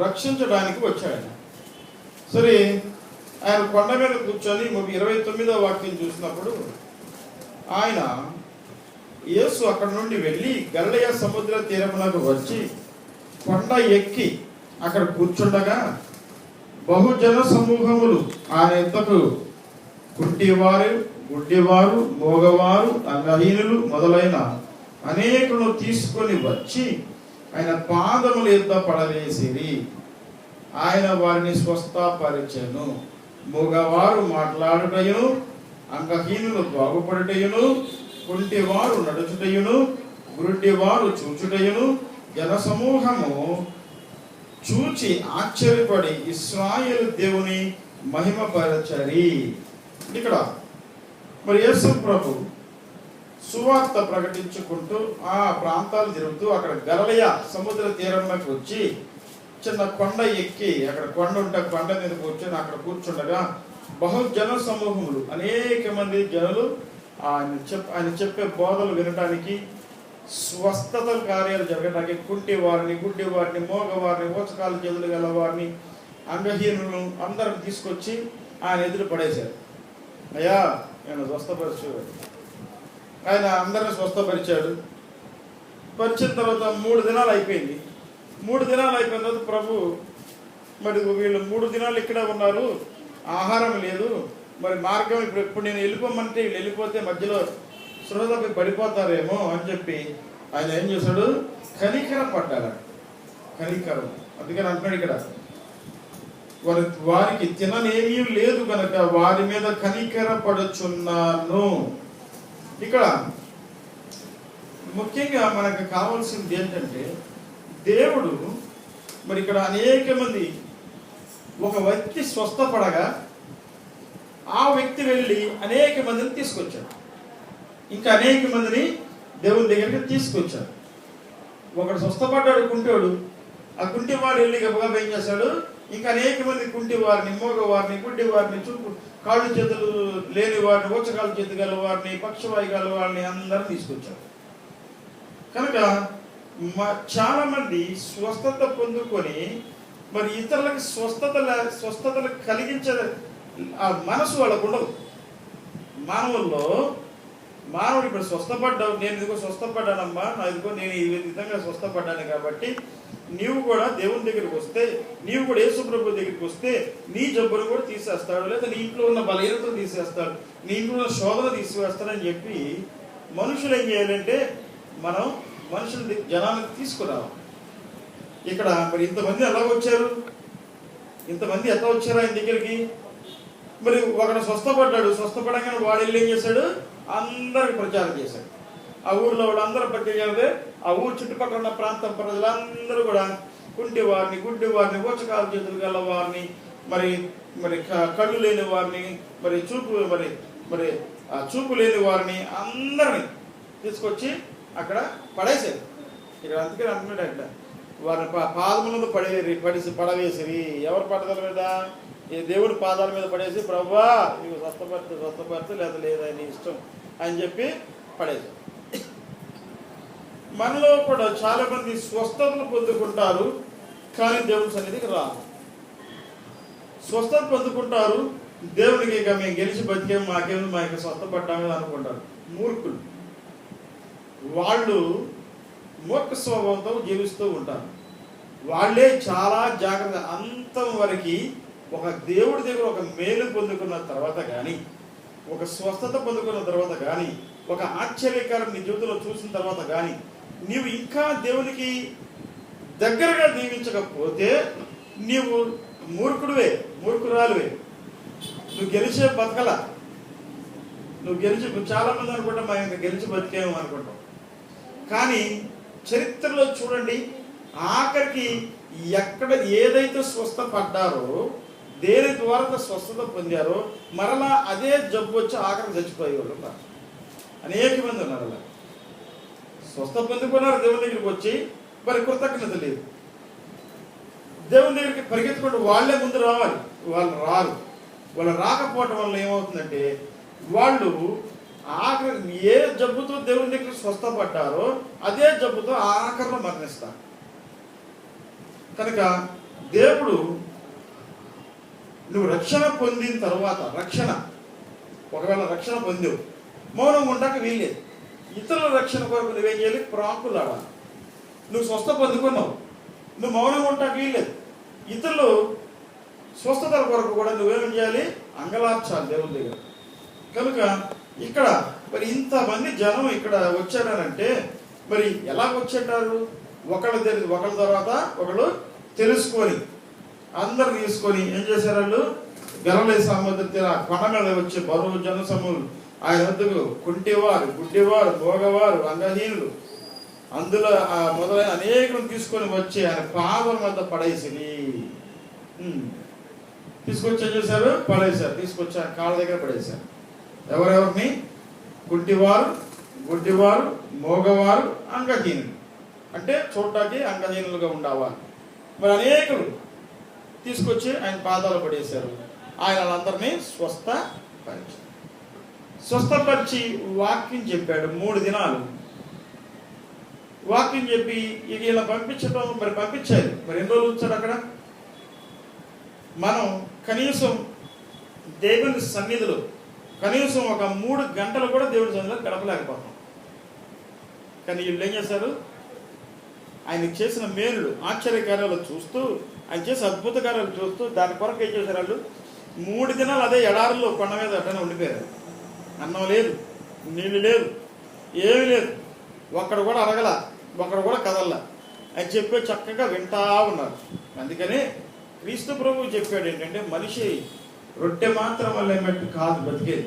రక్షించడానికి వచ్చాడు ఆయన. సరే, ఆయన కొండ మీద కూర్చొని 29వ వాక్యం చూసినప్పుడు ఆయన యేసు అక్కడ నుండి వెళ్ళి గలిలయ సముద్ర తీరమునకు వచ్చి కొండ ఎక్కి అక్కడ కూర్చుండగా బహుజన సమూహములు ఆయన ఎద్దకు కుంటివారు, గుడ్డివారు, మోగవారు, అంగహీనులు మొదలైన అనేకులను తీసుకొని వచ్చి ఆయన పాదముల యొద్ద పడవేసిరి. ఆయన వారిని స్వస్థపరిచెను. మోగవారు మాట్లాడుటయును, అంగహీనులు బాగుపడుటయును, కుంటివారు నడుచుటయును, గుడ్డివారు చూచుటయును జనసమూహము చూచి ఆశ్చర్యపడి ఇశ్రాయేలు దేవుని మహిమపరచరి. ఇక్కడ మరి యేసు ప్రభు సువార్త ప్రకటించుకుంటూ ఆ ప్రాంతాలు తిరుగుతూ అక్కడ గలిలయ సముద్ర తీరంలోకి వచ్చి చిన్న కొండ ఎక్కి, అక్కడ కొండ ఉంటే కొండ మీద కూర్చొని అక్కడ కూర్చుండగా బహుజన సమూహములు, అనేక మంది జనులు ఆయన చెప్పే బోధలు వినడానికి, స్వస్థతల కార్యాలు జరగడానికి, కుంటి వారిని, గుడ్డి వారిని, మోగవారిని, ఊచకాలు చేతులు గల వారిని, అంగహీనులను అందరిని తీసుకొచ్చి ఆయన ఎదురు పడేశారు. అయ్యా నేను స్వస్థపరిచు. ఆయన అందరిని స్వస్థపరిచాడు. పరిచిన తర్వాత 3 దినాలు అయిపోయింది. 3 దినాలు అయిపోయిన తర్వాత ప్రభు మరి వీళ్ళు 3 దినాలు ఇక్కడే ఉన్నారు, ఆహారం లేదు, మరి మార్గం ఇప్పుడు నేను వెళ్ళిపోమంటే వీళ్ళు వెళ్ళిపోతే మధ్యలో సృహతపై పడిపోతారేమో అని చెప్పి ఆయన ఏం చేశాడు, కనికరం పడ్డాడు. కనికరం అందుకని అంటున్నాడు ఇక్కడ, వారికి తిననేమీ లేదు కనుక వారి మీద కనికర పడుచున్నాను. ఇక్కడ ముఖ్యంగా మనకు కావాల్సింది ఏంటంటే, దేవుడు మరి ఇక్కడ అనేక మంది, ఒక వ్యక్తి స్వస్థపడగా ఆ వ్యక్తి వెళ్ళి అనేక మందిని తీసుకొచ్చాడు, ఇంకా అనేక మందిని దేవుని దగ్గరికి తీసుకొచ్చాడు. ఒకడు స్వస్థపడ్డాడు కుంటోడు, ఆ కుంటివాడు వెళ్ళి గబగబా ఏం చేశాడు, ఇంకా అనేక మంది కుంటి వారిని, మోగవారిని, గుడ్డి వారిని, చూపు కాళ్ళు చేతులు లేని వారిని, ఊచకాలు చేతి గల వారిని, పక్షవాయు గల వారిని అందరూ తీసుకొచ్చాడు. కనుక చాలా మంది స్వస్థత పొందుకొని మరి ఇతరులకు స్వస్థతలు కలిగించే ఆ మనసు వాళ్ళకు ఉండదు. మానవుడు ఇప్పుడు స్వస్థపడ్డావు, నేను ఇదిగో స్వస్థపడ్డానమ్మా, నేను ఈ విధంగా స్వస్థపడ్డాను కాబట్టి నీవు కూడా దేవుని దగ్గరికి వస్తే, నీవు కూడా యేసు ప్రభు దగ్గరికి వస్తే నీ జబ్బును కూడా తీసేస్తాడు, లేదా నీ ఇంట్లో ఉన్న బలహీనతను తీసేస్తాడు, నీ ఇంట్లో ఉన్న శోధన తీసివేస్తాడని చెప్పి మనుషులు ఏం చేయాలంటే, మనం మనుషులు జనాలకు తీసుకురావాలి. ఇక్కడ మరి ఇంతమంది ఎలా వచ్చారు, ఇంతమంది ఎట్లా వచ్చారు ఆయన దగ్గరికి? మరి ఒకడు స్వస్థపడ్డాడు, స్వస్థపడగానే వాడు వెళ్ళి ఏం చేశాడు, అందరికి ప్రచారం చేశాడు. ఆ ఊర్లో వాడు అందరూ ప్రత్యేకంగా ఆ ఊరు చుట్టుపక్కల ఉన్న ప్రాంతం ప్రజలందరూ కూడా కుంటి వారిని, గుడ్డి వారిని, ఊచకాలు చేతులు గల వారిని, మరి మరి కళ్ళు లేని వారిని, మరి చూపు లేని వారిని అందరిని తీసుకొచ్చి అక్కడ పడేసారు. ఇక్కడ అందుకని అంటున్నాడు, అక్కడ వారిని పాదములను పడవేసిరి. ఎవరి పాదాల మీద? ఈ దేవుడి పాదాల మీద పడేసి, ప్రభువా నీవు స్వస్థపడుతూ లేదా నీ ఇష్టం అని చెప్పి పడేసారు. మనలో కూడా చాలా మంది స్వస్థతలు పొందుకుంటారు, కానీ దేవుని సన్నిధికి రాదు. స్వస్థత పొందుకుంటారు, దేవునికి ఇక మేము గెలిచి బతికేము, మాకు స్వస్థపడ్డామని అనుకుంటారు. మూర్ఖులు వాళ్ళు మూర్ఖ స్వభావంతో జీవిస్తూ ఉంటారు. వాళ్ళే చాలా జాగ్రత్త, అంతం వరకు ఒక దేవుడి దగ్గర ఒక మేలు పొందుకున్న తర్వాత కానీ, ఒక స్వస్థత పొందుకున్న తర్వాత కానీ, ఒక ఆశ్చర్యకరం నీ జీవితంలో చూసిన తర్వాత కానీ నీవు ఇంకా దేవునికి దగ్గరగా జీవించకపోతే నీవు మూర్ఖురాలువే. నువ్వు గెలిచే బతకల, చాలా మంది అనుకుంటాం మా ఇంకా గెలిచి బతికేమో అనుకుంటాం. కానీ చరిత్రలో చూడండి, ఆఖరికి ఎక్కడ ఏదైతే స్వస్థపడ్డారో, దేని ద్వారా స్వస్థత పొందారో, మరలా అదే జబ్బు వచ్చి ఆఖరికి చచ్చిపోయేవాళ్ళు ఉన్నారు. అనేక మంది ఉన్నారు. అలా స్వస్థ పొందుకున్నారు, దేవుని దగ్గరికి వచ్చి మరి కృతజ్ఞత లేదు. దేవుని దగ్గరికి పరిగెత్తుకుంటూ వాళ్ళే ముందు రావాలి, వాళ్ళు రారు. వాళ్ళు రాకపోవటం వల్ల ఏమవుతుందంటే, వాళ్ళు ఆఖరి ఏ జబ్బుతో దేవుని దగ్గర స్వస్థపడ్డారో అదే జబ్బుతో ఆఖరిలో మరణిస్తారు. కనుక దేవుడు నువ్వు రక్షణ పొందిన తర్వాత ఒకవేళ రక్షణ పొందావు, మౌనం ఉండక వీల్లేదు. ఇతరుల రక్షణ కొరకు నువ్వేం చేయాలి? ప్రాకులాడాలి. నువ్వు స్వస్థ పొందుకున్నావు, నువ్వు మౌనం ఉండక వీల్లేదు. ఇతరులు స్వస్థతల కొరకు కూడా నువ్వేం చేయాలి? అంగలార్చాలి దేవుని దగ్గర. కనుక ఇక్కడ మరి ఇంతమంది జనం ఇక్కడ వచ్చారనంటే మరి ఎలా వచ్చేటారు? ఒకళ్ళ తర్వాత ఒకళ్ళు తెలుసుకొని అందరు తీసుకొని ఏం చేశారు? వాళ్ళు గలలే సముద్ర తీర కొండ మీద వచ్చే బరువు జనసమూహులు ఆయన వద్దకు కుంటివారు, గుడ్డివారు, మోగవారు, అంగహీనులు అందులో మొదలైన అనేకులను తీసుకొని వచ్చి ఆయన పాదం వద్ద పడేసి తీసుకొచ్చి ఏం చేశారు? పడేశారు. తీసుకొచ్చి ఆయన కాళ్ళ దగ్గర పడేశారు. ఎవరెవరిని? కుంటివారు, గుడ్డివారు, మోగవారు, అంగహీనులు. అంటే చూడటానికి అంగహీనులుగా ఉండేవారు. మరి అనేకులు తీసుకొచ్చి ఆయన పాదాలు పడేశారు. ఆయన వాళ్ళందరినీ స్వస్థపరిచి వాక్యం చెప్పాడు. 3 దినాలు వాక్యం చెప్పి ఇక ఇలా పంపించడం మరి పంపించాలి. మరి ఎన్ని రోజులు వచ్చాడు అక్కడ? మనం కనీసం దేవుని సన్నిధిలో కనీసం ఒక 3 గంటలు కూడా దేవుని సన్నిధిలో గడపలేకపోతాం. కానీ వీళ్ళు ఏం చేశారు? ఆయన చేసిన మేలులు ఆశ్చర్యకార్యాలు చూస్తూ, ఆయన చేసిన అద్భుత కార్యాలు చూస్తూ దాని కొరకు ఏం చేశారు? వాళ్ళు 3 దినాలు అదే ఎడారుల్లో కొండ మీద అట్టనే ఉండిపోయారు. అన్నం లేదు, నీళ్ళు లేదు, ఏమీ లేదు. ఒక్కడు కూడా అడగల, ఒక్కడు కూడా కదల్లా. ఆయన చెప్పే చక్కగా వింటా ఉన్నారు. అందుకని క్రీస్తు ప్రభువు చెప్పాడు ఏంటంటే, మనిషి రొట్టె మాత్రం వల్ల ఏమంటే కాదు బ్రతికేది,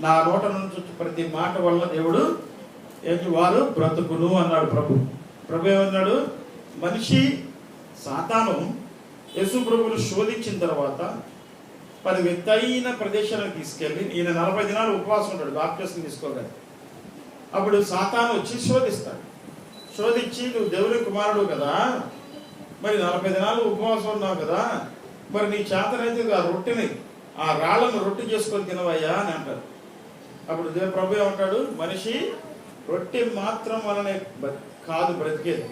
నా నోట నుంచి ప్రతి మాట వల్ల దేవుడు వారు బ్రతుకును అన్నాడు ప్రభు ఏమన్నాడు? మనిషి సాతాను యేసు ప్రభువును శోధించిన తర్వాత మరి ఎత్తైన ప్రదేశానికి తీసుకెళ్ళి ఈయన 40 దినాలు ఉపవాసం ఉంటాడు బాప్టిజం తీసుకోగానే. అప్పుడు సాతాను వచ్చి శోధించి నువ్వు దేవుని కుమారుడు కదా, మరి 40 దినాలు ఉపవాసం ఉన్నావు కదా, మరి నీ చేతనైతే ఆ రొట్టెని ఆ రాళ్లను రొట్టె చేసుకొని తినవయ్యా అని అంటారు. అప్పుడు ప్రభు ఏమంటాడు? మనిషి రొట్టె మాత్రం వలనే కాదు బ్రతికేది,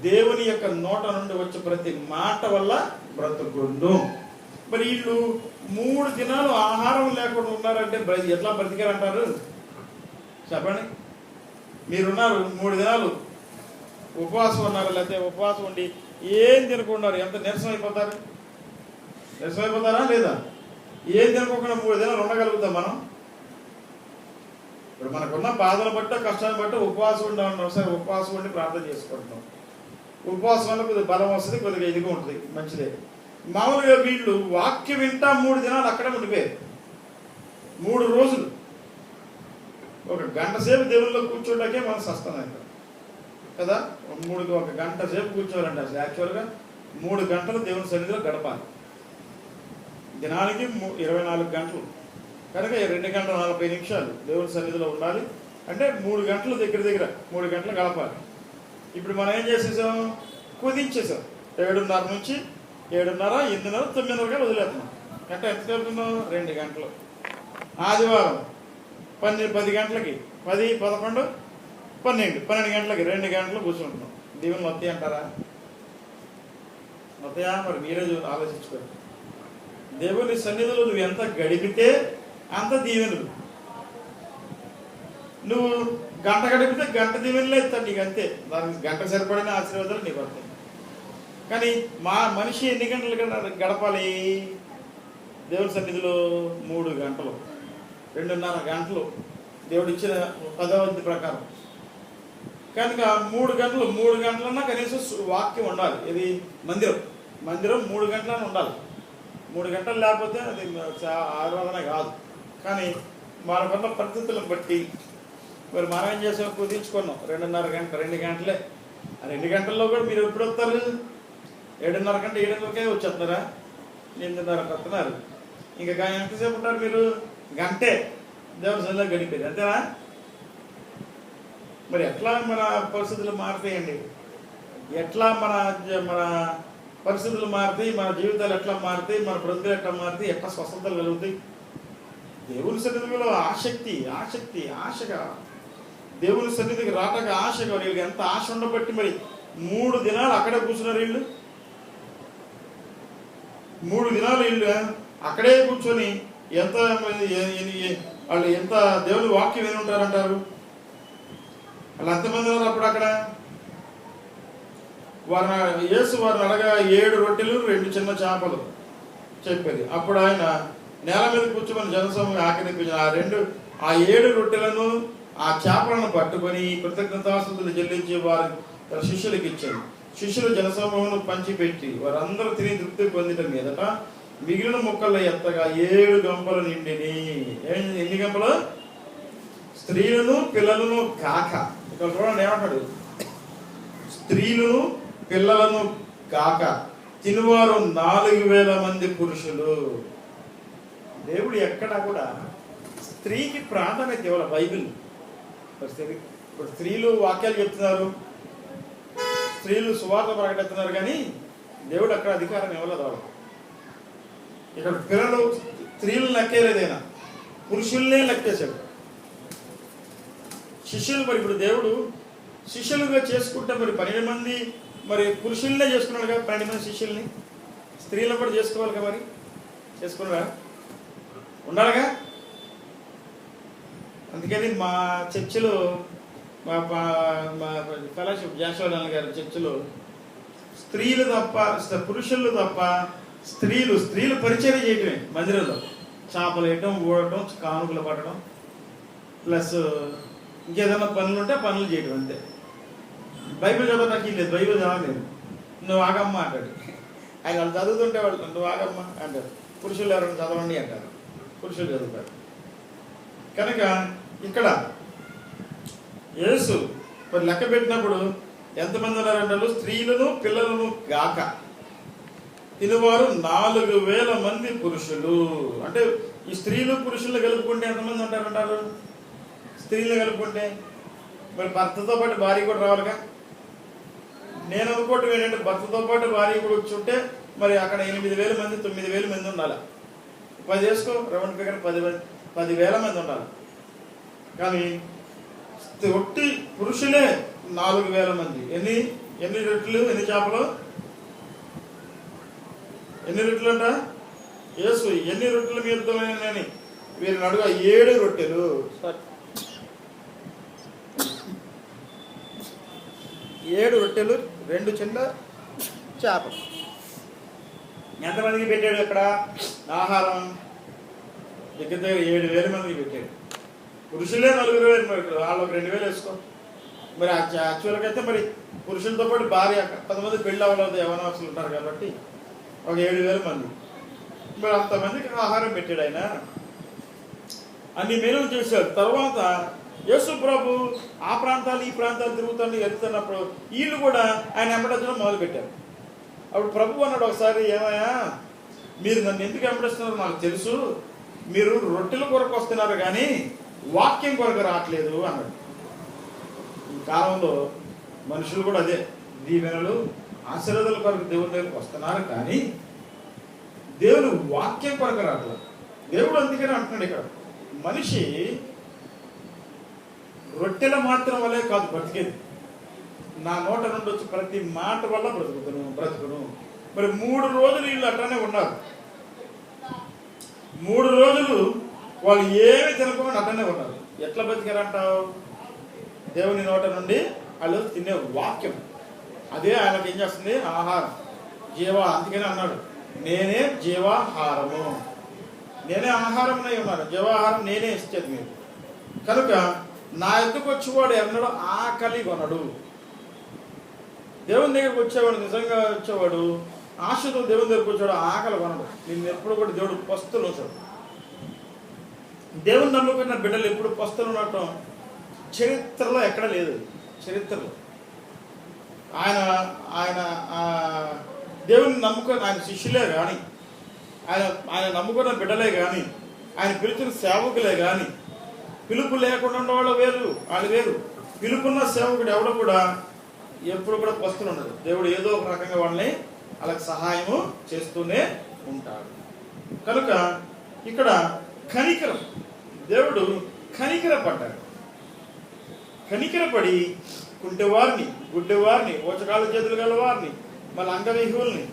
దేవుని యొక్క నోట నుండి వచ్చే ప్రతి మాట వల్ల బ్రతుకుండు. మరి వీళ్ళు 3 దినాలు ఆహారం లేకుండా ఉన్నారంటే ఎట్లా బ్రతికారంటారు? చెప్పండి. మీరున్నారు 3 దినాలు ఉపవాసం ఉన్నారు, లేకపోతే ఉపవాసం ఉండి ఏం తినకున్నారు, ఎంత నీరసం అయిపోతారా లేదా? ఏం తినకుండా 3 దినాలు ఉండగలుగుతాం మనం? ఇప్పుడు మనకున్న బాధలు బట్టి కష్టాన్ని బట్టి ఉపవాసం ఉండడం. సరే, ఉపవాసం ఉండి ప్రార్థన చేసుకుంటున్నాం. ఉపవాసం వల్ల కొద్దిగా బలం వస్తుంది, కొద్దిగా ఇదిగా ఉంటుంది, మంచిదే. మామూలుగా వీళ్ళు వాక్యం వింటా 3 దినాలు అక్కడే ఉండిపోయారు. 3 రోజులు 1 గంట సేపు దేవుళ్ళలో కూర్చోడాకే మనం సస్తాం కదా. 1 గంట సేపు కూర్చోవాలంటే అసలు యాక్చువల్గా 3 గంటలు దేవుని సన్నిధిలో గడపాలి. దినానికి 24 గంటలు కనుక 2 గంటల 40 నిమిషాలు దేవుని సన్నిధిలో ఉండాలి. అంటే 3 గంటలు దగ్గర 3 గంటలు గడపాలి. ఇప్పుడు మనం ఏం చేసేసాం? కుదించేసాం. 7:30 నుంచి 7:30, 8:30, 9:30 వదిలేస్తున్నాం. గంట ఎంత చదువుతున్నాం? 2 గంటలు. ఆదివారం 10 గంటలకి 10, 11, 12 గంటలకి 2 గంటలు కూర్చుంటున్నాం. దీవెనలు వస్తాయి అంటారా? వస్తాయా? మరి మీరే ఆలోచించుకోండి. దేవుని సన్నిధిలో నువ్వు ఎంత గడిపితే అంత దీవెనలు. నువ్వు గంట గడిపితే గంట దీవెనలే ఇస్తాడు నీకు, అంతే. దానికి గంట సరిపడిన ఆశీర్వాదాలు నీకు వస్తాయి. కానీ మనిషి ఎన్ని గంటలు గడపాలి దేవుని సన్నిధిలో? 3 గంటలు, 2:30 గంటలు దేవుడు ఇచ్చిన 10వ వంతు ప్రకారం. కనుక 3 గంటలన్నా కనీసం వాక్యం ఉండాలి. ఇది మందిరం 3 గంటలన్నా ఉండాలి. 3 గంటలు లేకపోతే అది ఆరాధన కాదు. కానీ మనకున్న పరిస్థితులను బట్టి మరి మనం ఏం చేసాం? కుదించుకున్నాం. 2:30 గంట, 2 గంటలే. ఆ 2 గంటల్లో కూడా మీరు ఎప్పుడు వస్తారు? 7:30 గంట 7:30కే వచ్చేస్తున్నారా? 8:30 వస్తున్నారు. ఇంకా ఎంతసేపు ఉంటారు మీరు? గంటే దేవుని సన్నిధిలో గడిపేది, అంతేనా? మరి ఎట్లా మన పరిస్థితులు మారుతాయండి? ఎట్లా మన పరిస్థితులు మారుతాయి? మన జీవితాలు ఎట్లా మారుతాయి? మన బ్రతుకులు ఎట్లా మారుతాయి? ఎట్లా స్వస్థతలు కలుగుతాయి? దేవుని సన్నిధిలో ఆశగా దేవుని సన్నిధికి రాటగా ఆశగా వీళ్ళకి ఎంత ఆశ ఉండబట్టి మరి 3 దినాలు అక్కడే కూర్చున్నారు వీళ్ళు. 3 దినాలు వీళ్ళు అక్కడే కూర్చొని ఎంత వాళ్ళు ఎంత దేవుని వాక్యం విని ఉంటారంటారు. వాళ్ళు ఎంతమంది ఉన్నారు అప్పుడు అక్కడ? యేసు వారిని అడగా 7 రొట్టెలు 2 చిన్న చేపలు చెప్పేది. అప్పుడు ఆయన నేల మీద కూర్చోమని జనసమూహం ఆజ్ఞాపించిన ఆ 7 రొట్టెలను ఆ చేపలను పట్టుకొని కృతజ్ఞతాస్తుతులు చెల్లించి వారి తన శిష్యులకు ఇచ్చారు. శిష్యులు జనసమూహం పంచిపెట్టి వారందరూ తిని తృప్తి పొందటం మీదట మిగిలిన ముక్కల్లో ఎత్తగా 7 గంపలు నిండిని. ఎన్ని గంపలు? స్త్రీలను పిల్లలను కాక. ఇక్కడ చూడండి ఏమంటాడు, స్త్రీలను పిల్లలను కాక తినువారు 4000 మంది పురుషులు. దేవుడు ఎక్కడా కూడా స్త్రీకి ప్రాధాన్యత ఇవ్వాలి. బైబిల్ ఇప్పుడు స్త్రీలు వాక్యాలు చెప్తున్నారు, స్త్రీలు సువార్త ప్రకటిస్తున్నారు, కానీ దేవుడు అక్కడ అధికారం ఇవ్వలేదు వాళ్ళకు. ఇక్కడ పిల్లలు స్త్రీలు లెక్కేలేదైనా పురుషుల్నే లెక్కేశాడు. శిష్యులు మరి ఇప్పుడు దేవుడు శిష్యులుగా చేసుకుంటే మరి 12 మంది మరి పురుషుల్నే చేసుకున్నాడు కదా, 12 మంది శిష్యుల్ని. స్త్రీలను కూడా చేసుకోవాలి కదా, మరి చేసుకున్నారా? ఉండాలిగా. అందుకని మా చర్చిలో మా ఫెలోషిప్ జాషోలాల్ గారి చర్చిలో స్త్రీలు తప్ప పురుషులు తప్ప స్త్రీలు పరిచయం చేయటమే మందిరంలో. చేపలు వేయటం, ఊడటం, కానుకలు పట్టడం, ప్లస్ ఇంకేదైనా పనులు ఉంటే పనులు చేయడం, అంతే. బైబిల్ చదవడానికి లేదు, బైబిల్ చదవలేదు. నువ్వు ఆగమ్మ అంటాడు ఆయన. వాళ్ళు చదువుతుంటే వాళ్ళు నువ్వు ఆగమ్మ అంటారు. పురుషులు ఎవరైనా చదవండి అంటారు, పురుషులు చదువుతారు. కనుక ఇక్కడ యేసు మరి లెక్క పెట్టినప్పుడు ఎంతమంది ఉన్నారంటారు? స్త్రీలను పిల్లలను గాక తినువారు 4000 మంది పురుషులు. అంటే ఈ స్త్రీలు పురుషులు కలుపుకుంటే ఎంతమంది ఉంటారంటారు? స్త్రీలు కలుపుకుంటే మరి భర్తతో పాటు భార్య కూడా రావాలిగా. నేను అనుకోవటం ఏంటంటే భర్తతో పాటు భార్య కూడా వచ్చి ఉంటే మరి అక్కడ 8000 మంది 9000 మంది ఉండాలి. 10 వేసుకో, రౌండ్ ఫిగర్ 10,000 మంది ఉండాలి. కానీ ఒట్టి పురుషులే 4000 మంది. ఎన్ని రొట్టెలు, ఎన్ని చేపలు, ఎన్ని రొట్టెలు అంట? యేసు ఎన్ని రొట్టెలు మీరుతో వీరిని అడుగు. 7 రొట్టెలు, 7 రొట్టెలు 2 చిన్న చేపలు. ఎంతమందికి పెట్టాడు అక్కడ ఆహారం? దగ్గర 7,000 మందికి పెట్టాడు. పురుషులే 4000 మరి వాళ్ళకి 2000 వేసుకో. మరి యాక్చువల్గా అయితే మరి పురుషులతో పాటు భార్య 10 మంది పెళ్ళి అవ్వలేదు, యవనవాసులు ఉంటారు కాబట్టి ఒక 7,000 మంది. మరి అంతమందికి ఆహారం పెట్టాడు ఆయన. అన్ని మెనులు చేశాడు. తర్వాత యేసు ప్రభు ఆ ప్రాంతాలు ఈ ప్రాంతాలు వెళ్తున్నప్పుడు వీళ్ళు కూడా ఆయన వెంబడించడం మొదలుపెట్టారు. అప్పుడు ప్రభు అన్నాడు ఒకసారి, ఏమయ్యా మీరు నన్ను ఎందుకు వెంబడిస్తున్నారో నాకు తెలుసు, మీరు రొట్టెల కొరకు వస్తున్నారు కానీ వాక్యం కొరకు రావట్లేదు అన్నాడు. ఈ కాలంలో మనుషులు కూడా అదే, దీవెనలు ఆశీర్వాదాల కొరకు దేవుని దగ్గరకు వస్తున్నారు కానీ దేవుడు వాక్యం కొరకు రావట్లేదు. దేవుడు అందుకని అంటున్నాడు ఇక్కడ, మనిషి రొట్టెల మాత్రం వల్లే కాదు బ్రతికేది, నా నోట నుండి వచ్చి ప్రతి మాట వల్ల బ్రతుకును. మరి 3 రోజులు వీళ్ళు అట్లానే ఉన్నారు. 3 రోజులు వాళ్ళు ఏమి తినకుండా అట్లానే ఉన్నారు. ఎట్లా బతికారంటావు? దేవుని నోట నుండి వాళ్ళు తినే వాక్యం, అదే ఆయనకు ఏం చేస్తుంది? ఆహారం, అందుకనే అన్నాడు, నేనే జీవాహారము, నేనే ఆహారమునై ఉన్నాను, జీవాహారం నేనే ఇచ్చేది మీరు. కనుక నా ఎద్దుకు వచ్చేవాడు ఎన్నడూ ఆకలి కొనడు. దేవుని దగ్గరకు వచ్చేవాడు, నిజంగా వచ్చేవాడు ఆశతో దేవుని దగ్గరకు వచ్చేవాడు ఆకలి కొనడు. నిన్ను ఎప్పుడు కూడా దేవుడు పస్తులు వచ్చాడు. దేవుని నమ్ముకున్న బిడ్డలు ఎప్పుడు పస్తులు ఉండటం చరిత్రలో ఎక్కడ లేదు. చరిత్రలో ఆయన దేవుని నమ్ముకున్న ఆయన శిష్యులే కానీ, ఆయన నమ్ముకున్న బిడ్డలే కానీ, ఆయన పిలిచిన సేవకులే కానీ, పిలుపు లేకుండా ఉన్నవాళ్ళు వాళ్ళు వేరు. పిలుపున్న సేవకుడు ఎవడు కూడా ఎప్పుడు కూడా పస్తులు ఉండదు. దేవుడు ఏదో ఒక రకంగా వాళ్ళని వాళ్ళకి సహాయము చేస్తూనే ఉంటాడు. కనుక ఇక్కడ కనికరం, దేవుడు కనికరపడ్డాడు. కనికరపడి కుంటివారిని, గుడ్డివారిని, ఓచకాల చేతులు గల వారిని, మళ్ళీ అంగవిహుల్ని,